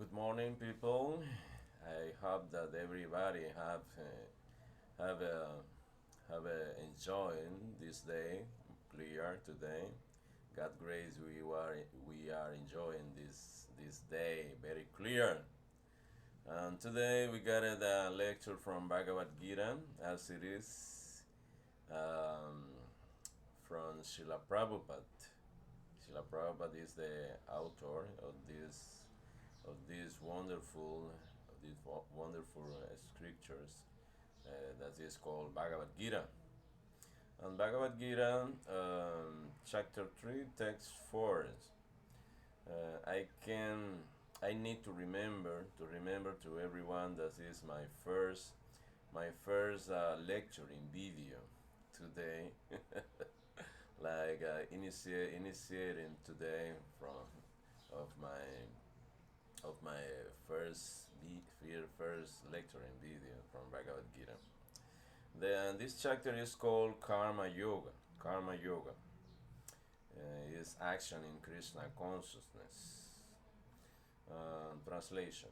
Good morning, people. I hope that everybody have enjoying this day clear today. God grace, we are enjoying this day very clear. And today we got a lecture from Bhagavat Gita, as it is um, from Srila Prabhupada. Srila Prabhupada is the author of these wonderful scriptures that is called Bhagavad Gita. And Bhagavad Gita, chapter 3, text 4. I need to remember to everyone that is my first lecture in video today. Like initiating today from of my of my first lecture in video from Bhagavad Gita. This chapter is called Karma Yoga. Karma Yoga is action in Krishna consciousness. Translation: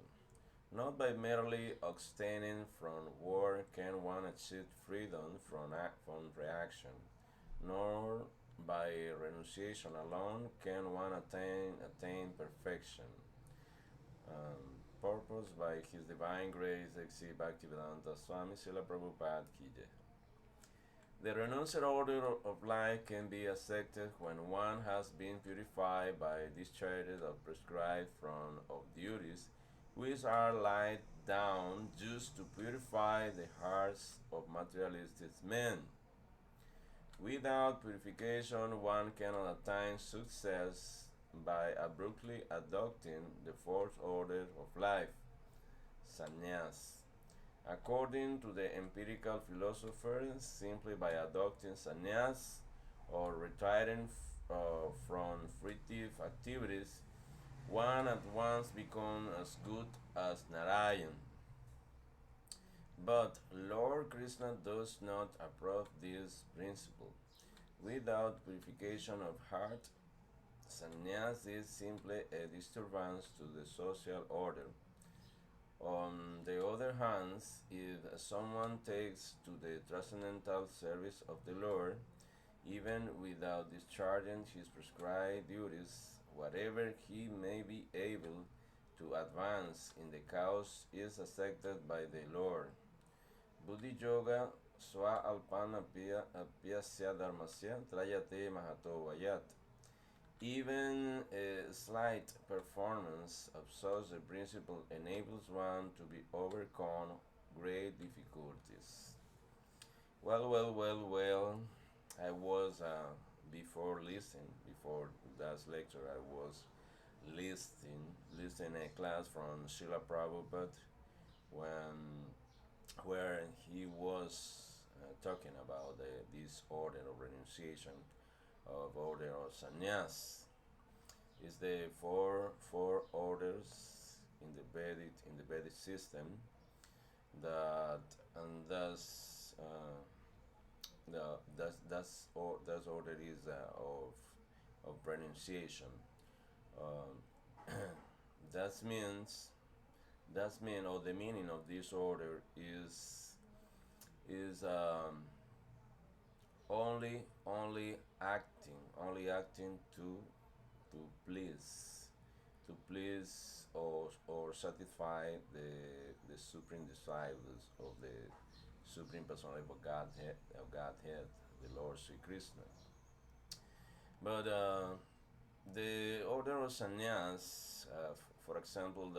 not by merely abstaining from work can one achieve freedom from reaction, nor by renunciation alone can one attain perfection. Purpose by His Divine Grace, Exi Bhaktivedanta Swami Srila Prabhupada Ki Jai. The renunciate order of life can be accepted when one has been purified by discharge of prescribed from of duties which are laid down just to purify the hearts of materialistic men. Without purification, one cannot attain success by abruptly adopting the fourth order of life, sannyas. According to the empirical philosophers, simply by adopting sannyas or retiring from fruitive activities, one at once becomes as good as Narayan. But Lord Krishna does not approve this principle. Without purification of heart, sannyas is simply a disturbance to the social order. On the other hand, if someone takes to the transcendental service of the Lord, even without discharging his prescribed duties, whatever he may be able to advance in the cause is accepted by the Lord. Buddhi Yoga Swa Alpana Pyasya Dharmasya Trayate Mahato Vayat. Even a slight performance of such a principle enables one to be overcome great difficulties. Well. I was before that lecture. I was listening a class from Srila Prabhupada when where he was talking about this order of renunciation of order of sannyas. Is the four orders in the Vedic system that and thus that's order is of renunciation. Um, that means or the meaning of this order is only acting to please or satisfy the supreme desires of the supreme personality of Godhead, the Lord Sri Krishna. But the order of sannyas, for example,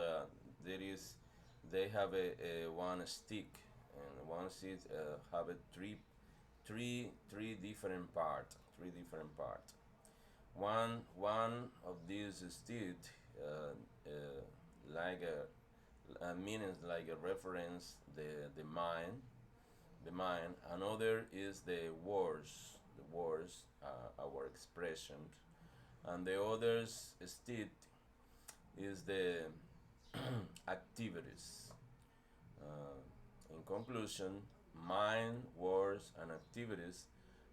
they have a one stick, and one stick have a three different part. One of these sticks like a means like a reference the mind. Another is the words, our expression, and the other's state is the activities. Uh, in conclusion, mind, words, and activities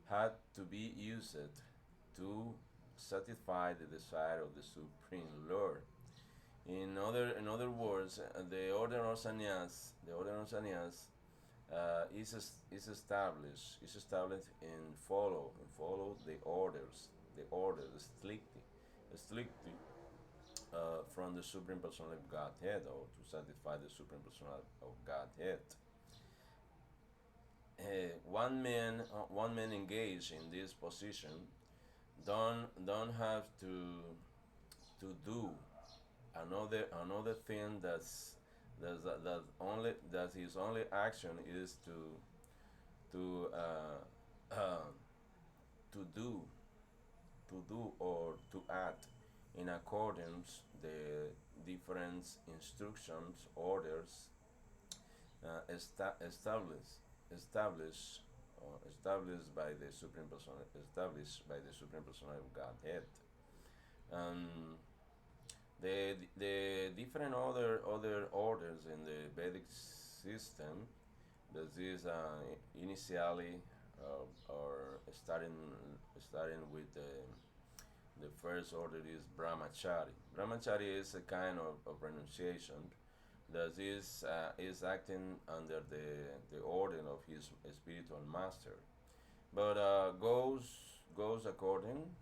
had to be used to satisfy the desire of the Supreme Lord. In other words, the order of sannyas is established in follow the orders strictly from the Supreme Personality of Godhead, or to satisfy the Supreme Personality of Godhead. One man engaged in this position don't have to do another thing that his only action is to to do or to act in accordance the different instructions, orders established by the Supreme Personality of Godhead. Um, the different other orders in the Vedic system, that is initially or starting with the first order is brahmachari. Brahmachari is a kind of renunciation that is acting under the order of his spiritual master, but goes according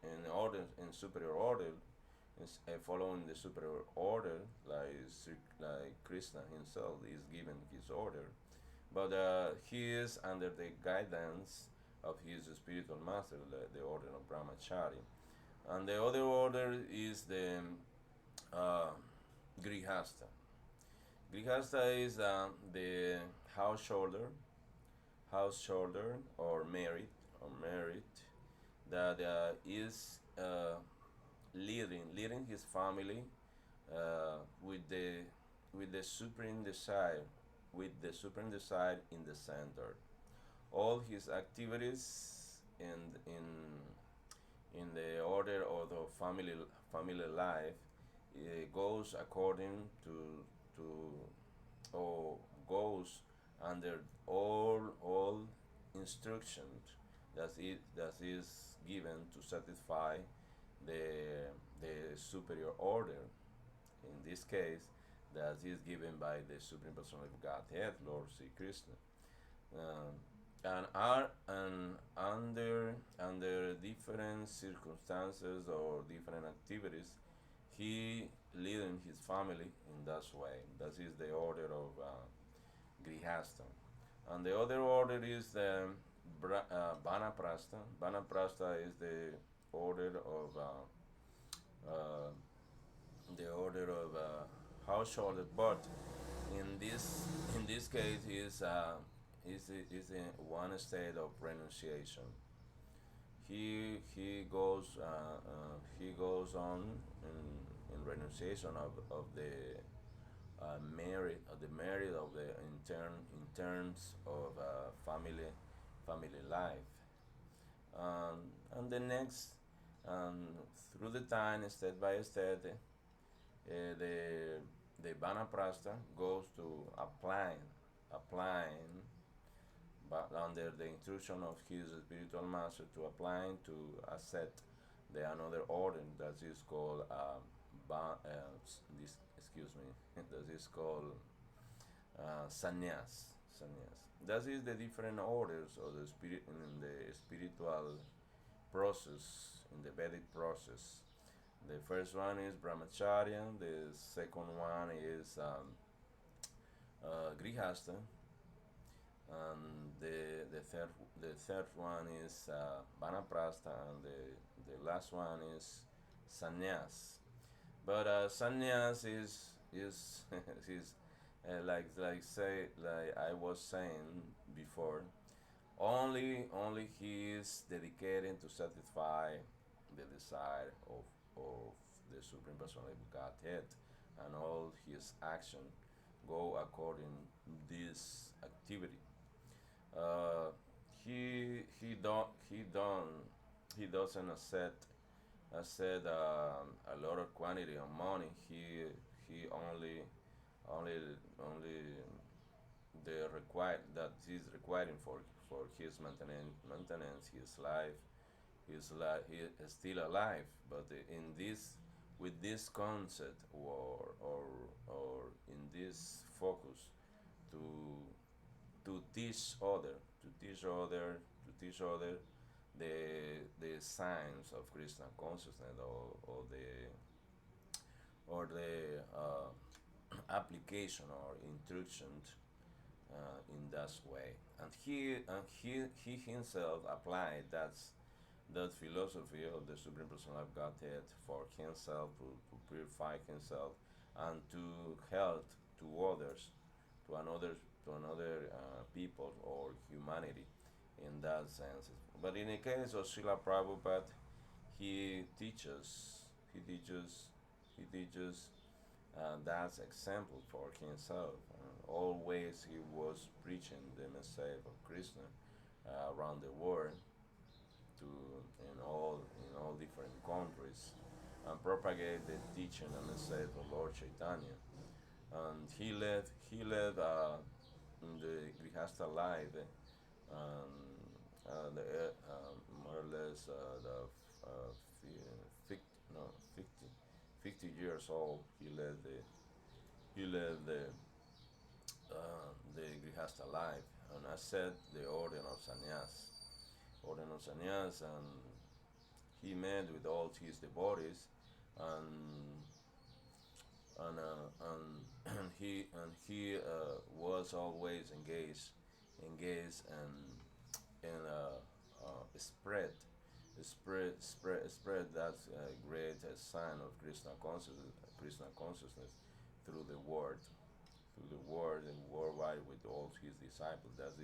in superior order, is following the superior order, like Krishna himself is given his order, but he is under the guidance of his spiritual master, the order of brahmachari. And the other order is the uh, grihasta. Grihasta is the householder, householder or married that is leading his family with the supreme desire, in the center. All his activities in the order of the family life goes according to or goes under all instructions that is given to satisfy the the superior order. In this case, that is given by the Supreme Personality of Godhead, Lord Sri Krishna. Um, and are and under different circumstances or different activities, he leading his family in that way. That is the order of grihasta. And the other order is the vanaprastha. Vanaprastha is uh, the order of householder, but in this case is in one state of renunciation. He goes on in renunciation of the merit of the in terms of family life. And the next, um, through the time, step by step, the vanaprastha goes to applying, but under the instruction of his spiritual master, to applying to accept the another order that is called this excuse me that is called sannyas. That is the different orders of the spirit in the spiritual process, in the Vedic process. The first one is brahmacharya. The second one is grihasta, and the third one is vanaprastha, and the last one is sannyas. But sannyas is is like I was saying before. Only he is dedicated to satisfy the desire of the Supreme Personality of Godhead, and all his action go according this activity. Uh, he doesn't accept a lot of quantity of money. He only only the required that he's requiring for his maintenance his life. He is still alive, but in this with this concept, or in this focus to to teach other the signs of Krishna consciousness, or the application or instructions in that way. And he himself applied that philosophy of the Supreme Personal of Godhead for himself, to purify himself and to help to others, to another people or humanity in that sense. But in the case of Srila Prabhupada, he teaches, he teaches, he teaches that's example for himself. Always he was preaching the message of Krishna around the world, to in all different countries, and propagate the teaching and message of Lord Chaitanya. And he led in the Grihastha life, more or less uh, 50, no, 50, 50 years old. He led the Grihastha life, and I said the order of sannyas, and he met with all his devotees, and and he was always engaged and spread that great sign of Krishna consciousness through the world, and worldwide with all his disciples. That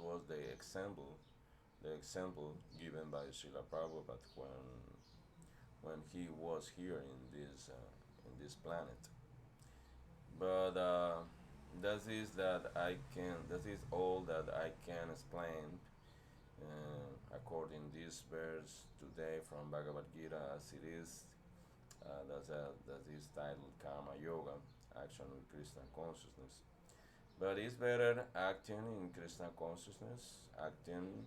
was the example given by Srila Prabhupada when he was here in this planet. But that is all that I can explain according this verse today from Bhagavad Gita, as it is. That is titled Karma Yoga, Action with Krishna Consciousness. But it's better acting in Krishna consciousness, acting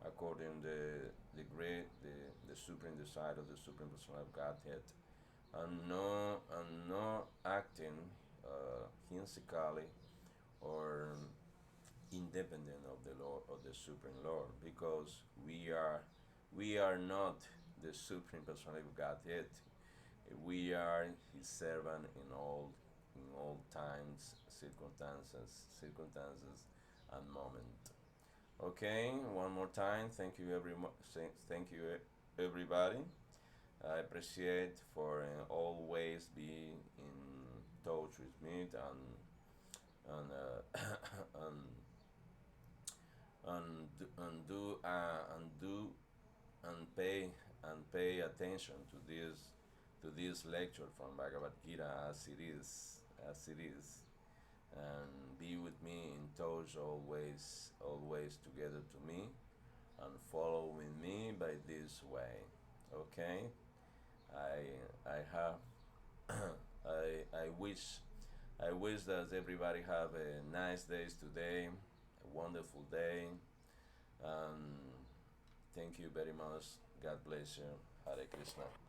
according the supreme desire of the Supreme Personality of Godhead, and no acting whimsically or independent of the Lord, of the Supreme Lord, because we are not the Supreme Personality of Godhead. We are His servant in all times, circumstances, and moment. Okay, one more time. Thank you, everybody. I appreciate for always be in touch with me, and and and pay attention to this lecture from Bhagavad Gita, as it is, and be with me in touch, always together to me, and following me by this way. Okay, I have I wish that everybody have a nice days today, a wonderful day, and thank you very much. God bless you. Hare Krishna.